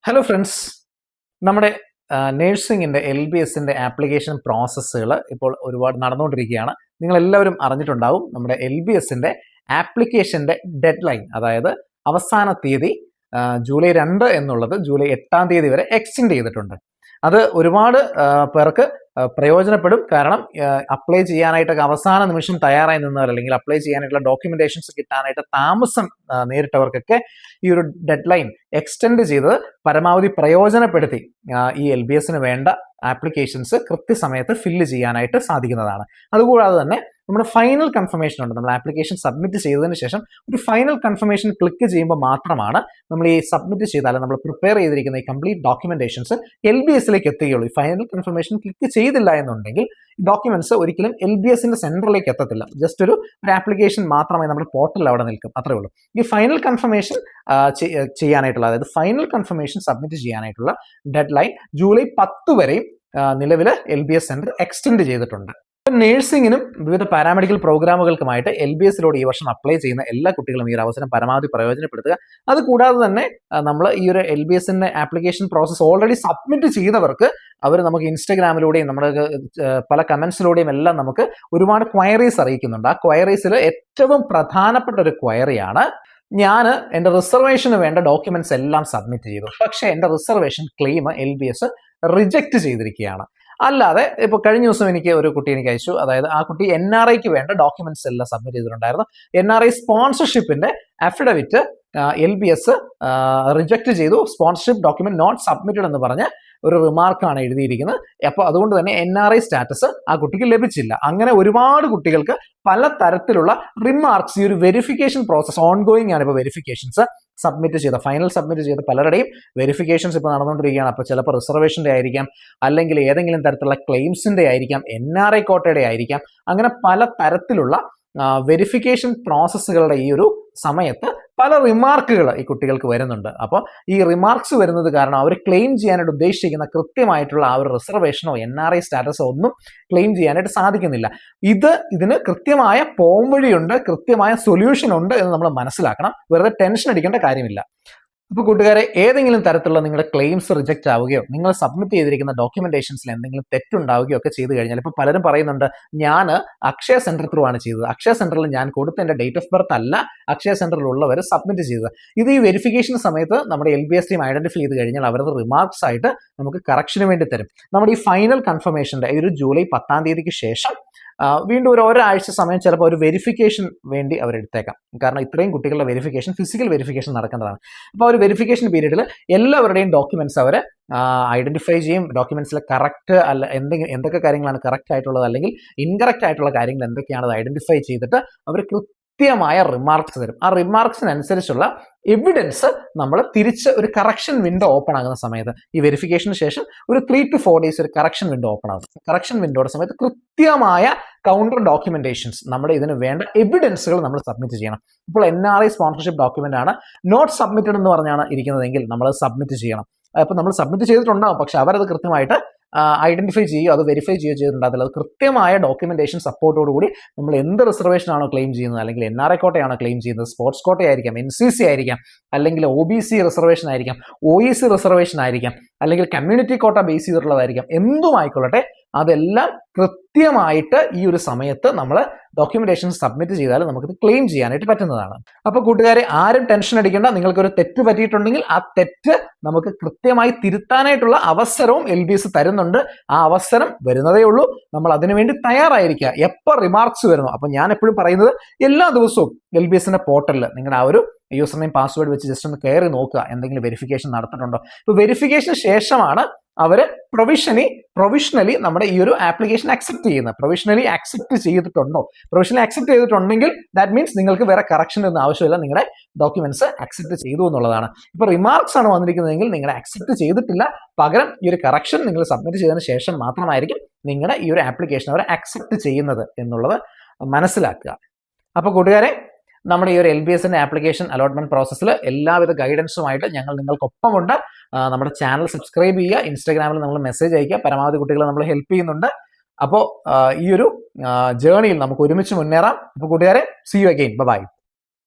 Hello friends, നമ്മുടെ നേഴ്സിംഗിൻ്റെ LBSൻ്റെ application പ്രോസസ്സുകൾ ഇപ്പോൾ ഒരുപാട് നടന്നുകൊണ്ടിരിക്കുകയാണ്. നിങ്ങളെല്ലാവരും അറിഞ്ഞിട്ടുണ്ടാവും, നമ്മുടെ LBSൻ്റെ ആപ്ലിക്കേഷൻ്റെ ഡെഡ് ലൈൻ, അതായത് അവസാന തീയതി ജൂലൈ 2 എന്നുള്ളത് ജൂലൈ 8 വരെ എക്സ്റ്റെൻഡ് ചെയ്തിട്ടുണ്ട്. അത് ഒരുപാട് പേർക്ക് പ്രയോജനപ്പെടും. കാരണം അപ്ലൈ ചെയ്യാനായിട്ടൊക്കെ അവസാന നിമിഷം തയ്യാറായി നിന്നവർ, അല്ലെങ്കിൽ അപ്ലൈ ചെയ്യാനായിട്ടുള്ള ഡോക്യുമെന്റേഷൻസ് കിട്ടാനായിട്ട് താമസം നേരിട്ടവർക്കൊക്കെ ഈ ഒരു ഡെഡ് ലൈൻ എക്സ്റ്റെൻഡ് ചെയ്തത് പരമാവധി പ്രയോജനപ്പെടുത്തി ഈ LBSന് വേണ്ട ആപ്ലിക്കേഷൻസ് കൃത്യസമയത്ത് ഫില്ല് ചെയ്യാനായിട്ട് സാധിക്കുന്നതാണ്. അതുകൂടാതെ തന്നെ നമ്മുടെ ഫൈനൽ കൺഫർമേഷൻ ഉണ്ട്. നമ്മൾ ആപ്ലിക്കേഷൻ സബ്മിറ്റ് ചെയ്തതിന് ശേഷം ഒരു ഫൈനൽ കൺഫർമേഷൻ ക്ലിക്ക് ചെയ്യുമ്പോൾ മാത്രമാണ് നമ്മൾ ഈ സബ്മിറ്റ് ചെയ്താൽ നമ്മൾ പ്രിപ്പയർ ചെയ്തിരിക്കുന്ന ഈ കംപ്ലീറ്റ് ഡോക്യുമെന്റേഷൻസ് LBSലേക്ക് എത്തുകയുള്ളൂ. ഈ ഫൈനൽ കൺഫർമേഷൻ ക്ലിക്ക് ചെയ്തില്ല എന്നുണ്ടെങ്കിൽ ഡോക്യുമെന്റ്സ് ഒരിക്കലും LBSന്റെ സെന്ററിലേക്ക് എത്തത്തില്ല. ജസ്റ്റ് ഒരു ആപ്ലിക്കേഷൻ മാത്രമേ നമ്മുടെ പോർട്ടലിൽ അവിടെ നിൽക്കും, അത്രേ ഉള്ളൂ. ഈ ഫൈനൽ കൺഫർമേഷൻ ചെയ്യാനായിട്ടുള്ള, അതായത് ഫൈനൽ കൺഫർമേഷൻ സബ്മിറ്റ് ചെയ്യാനായിട്ടുള്ള ഡെഡ് ലൈൻ ജൂലൈ 10 വരെയും നിലവിൽ LBS സെന്റർ എക്സ്റ്റെൻഡ് ചെയ്തിട്ടുണ്ട്. നേഴ്സിംഗിനും വിവിധ പാരാമെഡിക്കൽ പ്രോഗ്രാമുകൾക്കുമായിട്ട് LBSലൂടെ ഈ വർഷം അപ്ലൈ ചെയ്യുന്ന എല്ലാ കുട്ടികളും ഈ ഒരു അവസരം പരമാവധി പ്രയോജനപ്പെടുത്തുക. അതുകൂടാതെ തന്നെ നമ്മൾ ഈ ഒരു LBSന്റെ ആപ്ലിക്കേഷൻ പ്രോസസ്സ് ഓൾറെഡി സബ്മിറ്റ് ചെയ്തവർക്ക് അവർ നമുക്ക് ഇൻസ്റ്റഗ്രാമിലൂടെയും നമ്മുടെ പല കമന്റ്സിലൂടെയും എല്ലാം നമുക്ക് ഒരുപാട് ക്വയറീസ് അറിയിക്കുന്നുണ്ട്. ആ ക്വയറീസിൽ ഏറ്റവും പ്രധാനപ്പെട്ട ഒരു ക്വയറിയാണ്, ഞാൻ എൻ്റെ റിസർവേഷന് വേണ്ട ഡോക്യുമെന്റ്സ് എല്ലാം സബ്മിറ്റ് ചെയ്തു, പക്ഷേ എൻ്റെ റിസർവേഷൻ ക്ലെയിം LBS റിജക്റ്റ് ചെയ്തിരിക്കുകയാണ്. അല്ലാതെ ഇപ്പോൾ കഴിഞ്ഞ ദിവസം എനിക്ക് ഒരു കുട്ടി അയച്ചു, അതായത് ആ കുട്ടി NRIക്ക് വേണ്ട ഡോക്യുമെന്റ്സ് എല്ലാം സബ്മിറ്റ് ചെയ്തിട്ടുണ്ടായിരുന്നു. NRI സ്പോൺസർഷിപ്പിന്റെ അഫിഡവിറ്റ് LBS റിജക്റ്റ് ചെയ്തു, സ്പോൺസർഷിപ്പ് ഡോക്യുമെന്റ് നോട്ട് സബ്മിറ്റഡ് എന്ന് പറഞ്ഞ് ഒരു റിമാർക്കാണ് എഴുതിയിരിക്കുന്നത്. അപ്പോൾ അതുകൊണ്ട് തന്നെ NRI സ്റ്റാറ്റസ് ആ കുട്ടിക്ക് ലഭിച്ചില്ല. അങ്ങനെ ഒരുപാട് കുട്ടികൾക്ക് പല തരത്തിലുള്ള റിമാർക്സ് ഈ ഒരു വെരിഫിക്കേഷൻ പ്രോസസ് ഓൺഗോയിങ് ആണ്. ഇപ്പോൾ വെരിഫിക്കേഷൻസ് സബ്മിറ്റ് ചെയ്ത, ഫൈനൽ സബ്മിറ്റ് ചെയ്ത പലരുടെയും വെരിഫിക്കേഷൻസ് ഇപ്പോൾ നടന്നുകൊണ്ടിരിക്കുകയാണ്. അപ്പോൾ ചിലപ്പോൾ റിസർവേഷൻ്റെ ആയിരിക്കാം, അല്ലെങ്കിൽ ഏതെങ്കിലും തരത്തിലുള്ള ക്ലെയിംസിൻ്റെ ആയിരിക്കാം, NRI കോട്ടയുടെ ആയിരിക്കാം. അങ്ങനെ പല തരത്തിലുള്ള വെരിഫിക്കേഷൻ പ്രോസസ്സുകളുടെ ഈ ഒരു സമയത്ത് പല റിമാർക്കുകൾ ഈ കുട്ടികൾക്ക് വരുന്നുണ്ട്. അപ്പോൾ ഈ റിമാർക്സ് വരുന്നത് കാരണം അവർ ക്ലെയിം ചെയ്യാനായിട്ട് ഉദ്ദേശിക്കുന്ന കൃത്യമായിട്ടുള്ള ആ ഒരു റിസർവേഷനോ NRI സ്റ്റാറ്റസോ ഒന്നും ക്ലെയിം ചെയ്യാനായിട്ട് സാധിക്കുന്നില്ല. ഇതിന് കൃത്യമായ പോംവഴിയുണ്ട്, കൃത്യമായ സൊല്യൂഷൻ ഉണ്ട് എന്ന് നമ്മൾ മനസ്സിലാക്കണം. വെറുതെ ടെൻഷൻ അടിക്കേണ്ട കാര്യമില്ല. അപ്പോൾ കൂട്ടുകാരെ, ഏതെങ്കിലും തരത്തിലുള്ള നിങ്ങളുടെ ക്ലെയിംസ് റിജക്റ്റ് ആവുകയോ നിങ്ങൾ സബ്മിറ്റ് ചെയ്തിരിക്കുന്ന ഡോക്യുമെന്റേഷൻസിൽ എന്തെങ്കിലും തെറ്റുണ്ടാവുകയോ ഒക്കെ ചെയ്തു കഴിഞ്ഞാൽ, ഇപ്പോൾ പലരും പറയുന്നുണ്ട്, ഞാൻ അക്ഷയ സെന്റർ ത്രൂ ആണ് ചെയ്തത്, അക്ഷയ സെന്ററിൽ ഞാൻ കൊടുത്ത എൻ്റെ ഡേറ്റ് ഓഫ് ബർത്ത് അല്ല അക്ഷയ സെന്ററിലുള്ളവർ സബ്മിറ്റ് ചെയ്തത്. ഇത് ഈ വെരിഫിക്കേഷൻ സമയത്ത് നമ്മുടെ LBS ടീം ഐഡന്റിഫൈ ചെയ്ത് കഴിഞ്ഞാൽ അവരത് റിമാർക്സ് ആയിട്ട് നമുക്ക് കറക്ഷന് വേണ്ടി തരും. നമ്മുടെ ഈ ഫൈനൽ കൺഫർമേഷൻ്റെ ഒരു ജൂലൈ 10 ശേഷം വീണ്ടും ഒരാഴ്ച സമയം ചിലപ്പോൾ ഒരു വെരിഫിക്കേഷൻ വേണ്ടി അവരെടുത്തേക്കാം. കാരണം ഇത്രയും കുട്ടികളുടെ വെരിഫിക്കേഷൻ, ഫിസിക്കൽ വെരിഫിക്കേഷൻ നടക്കേണ്ടതാണ്. അപ്പോൾ ഒരു വെരിഫിക്കേഷൻ പീരീഡിൽ എല്ലാവരുടെയും ഡോക്യുമെന്റ്സ് അവർ ഐഡന്റിഫൈ ചെയ്യും. ഡോക്യുമെന്റ്സിലെ കറക്റ്റ് അല്ല എന്തൊക്കെ കാര്യങ്ങളാണ് കറക്റ്റ് ആയിട്ടുള്ളത്, അല്ലെങ്കിൽ ഇൻകറക്റ്റ് ആയിട്ടുള്ള കാര്യങ്ങൾ എന്തൊക്കെയാണത് ഐഡന്റിഫൈ ചെയ്തിട്ട് അവർ കൃത്യമായ റിമാർക്സ് തരും. ആ റിമാർക്സിനനുസരിച്ചുള്ള എവിഡൻസ് നമ്മൾ തിരിച്ച് ഒരു കറക്ഷൻ വിൻഡോ ഓപ്പൺ ആകുന്ന സമയത്ത്, ഈ വെരിഫിക്കേഷന് ശേഷം ഒരു 3 to 4 days ഒരു കറക്ഷൻ വിൻഡോ ഓപ്പൺ ആകും. കറക്ഷൻ വിൻഡോയുടെ സമയത്ത് കൃത്യമായ കൗണ്ടർ ഡോക്യുമെന്റേഷൻസ്, നമ്മുടെ ഇതിന് വേണ്ട എവിഡൻസുകൾ നമ്മൾ സബ്മിറ്റ് ചെയ്യണം. ഇപ്പോൾ NRI സ്പോൺസർഷിപ്പ് ഡോക്യുമെന്റ് ആണ് നോട്ട് സബ്മിറ്റഡ് എന്ന് പറഞ്ഞാണ് ഇരിക്കുന്നതെങ്കിൽ നമ്മൾ സബ്മിറ്റ് ചെയ്യണം. അപ്പോൾ നമ്മൾ സബ്മിറ്റ് ചെയ്തിട്ടുണ്ടാവും, പക്ഷെ അവരത് കൃത്യമായിട്ട് ഐഡന്റിഫൈ ചെയ്യുകയോ അത് വെരിഫൈ ചെയ്യുകയോ ചെയ്തിട്ടുണ്ടാകില്ല. അത് കൃത്യമായ ഡോക്യുമെന്റേഷൻ സപ്പോർട്ടോടുകൂടി നമ്മൾ എന്ത് റിസർവേഷൻ ആണോ ക്ലെയിം ചെയ്യുന്നത്, അല്ലെങ്കിൽ NRI കോട്ടയാണോ ക്ലെയിം ചെയ്യുന്നത്, സ്പോർട്സ് കോട്ടയായിരിക്കാം, NCC ആയിരിക്കാം, അല്ലെങ്കിൽ OBC റിസർവേഷൻ ആയിരിക്കാം, OEC റിസർവേഷൻ ആയിരിക്കാം, അല്ലെങ്കിൽ കമ്മ്യൂണിറ്റി കോട്ട ബേസ് ചെയ്തിട്ടുള്ളതായിരിക്കാം, എന്തും ആയിക്കൊള്ളട്ടെ, അതെല്ലാം കൃത്യമായിട്ട് ഈ ഒരു സമയത്ത് നമ്മൾ ഡോക്യുമെന്റേഷൻ സബ്മിറ്റ് ചെയ്താൽ നമുക്കിത് ക്ലെയിം ചെയ്യാനായിട്ട് പറ്റുന്നതാണ്. അപ്പോൾ കൂട്ടുകാരെ, ആരും ടെൻഷൻ അടിക്കേണ്ട. നിങ്ങൾക്കൊരു തെറ്റ് പറ്റിയിട്ടുണ്ടെങ്കിൽ ആ തെറ്റ് നമുക്ക് കൃത്യമായി തിരുത്താനായിട്ടുള്ള അവസരവും LBS തരുന്നുണ്ട്. ആ അവസരം വരുന്നതേ ഉള്ളൂ. നമ്മൾ അതിനുവേണ്ടി തയ്യാറായിരിക്കുക. എപ്പോൾ റിമാർക്സ് വരുന്നു, അപ്പോൾ ഞാൻ എപ്പോഴും പറയുന്നത്, എല്ലാ ദിവസവും LBSന്റെ പോർട്ടലിൽ നിങ്ങളുടെ ആ ഒരു യൂസർ നെയിം പാസ്വേഡ് വെച്ച് ജസ്റ്റ് ഒന്ന് കയറി നോക്കുക, എന്തെങ്കിലും വെരിഫിക്കേഷൻ നടത്തിയിട്ടുണ്ടോ. ഇപ്പോൾ വെരിഫിക്കേഷന് ശേഷമാണ് അവർ പ്രൊവിഷണലി നമ്മുടെ ഈ ഒരു ആപ്ലിക്കേഷൻ അക്സെപ്റ്റ് ചെയ്യുന്നത്. പ്രൊവിഷണലി അക്സെപ്റ്റ് ചെയ്തിട്ടുണ്ടെങ്കിൽ ദാറ്റ് മീൻസ് നിങ്ങൾക്ക് വേറെ കറക്ഷൻ ഒന്നും ആവശ്യമില്ല, നിങ്ങളുടെ ഡോക്യുമെന്റ്സ് അക്സെപ്റ്റ് ചെയ്തു എന്നുള്ളതാണ്. ഇപ്പോൾ റിമാർക്സ് ആണ് വന്നിരിക്കുന്നതെങ്കിൽ നിങ്ങൾ അക്സെപ്റ്റ് ചെയ്തിട്ടില്ല, പകരം ഈ ഒരു കറക്ഷൻ നിങ്ങൾ സബ്മിറ്റ് ചെയ്തതിന് ശേഷം മാത്രമായിരിക്കും നിങ്ങളുടെ ഈ ഒരു ആപ്ലിക്കേഷൻ അവർ അക്സെപ്റ്റ് ചെയ്യുന്നത് എന്നുള്ളത് മനസ്സിലാക്കുക. അപ്പോൾ കൂട്ടുകാരെ, നമ്മുടെ ഈ ഒരു LBSന്റെ ആപ്ലിക്കേഷൻ അലോട്ട്മെന്റ് പ്രോസസ്സിൽ എല്ലാവിധ ഗൈഡൻസുമായിട്ട് ഞങ്ങൾ നിങ്ങൾക്കൊപ്പമുണ്ട്. നമ്മുടെ ചാനൽ സബ്സ്ക്രൈബ് ചെയ്യുക, ഇൻസ്റ്റാഗ്രാമിൽ നമ്മൾ മെസ്സേജ് അയക്കുക. പരമാവധി കുട്ടികളെ നമ്മൾ ഹെൽപ്പ് ചെയ്യുന്നുണ്ട്. അപ്പോൾ ഈ ഒരു ജേർണിയിൽ നമുക്ക് ഒരുമിച്ച് മുന്നേറാം. അപ്പോൾ കൂട്ടുകാരെ, സീ യു അഗെയിൻ, ബൈ.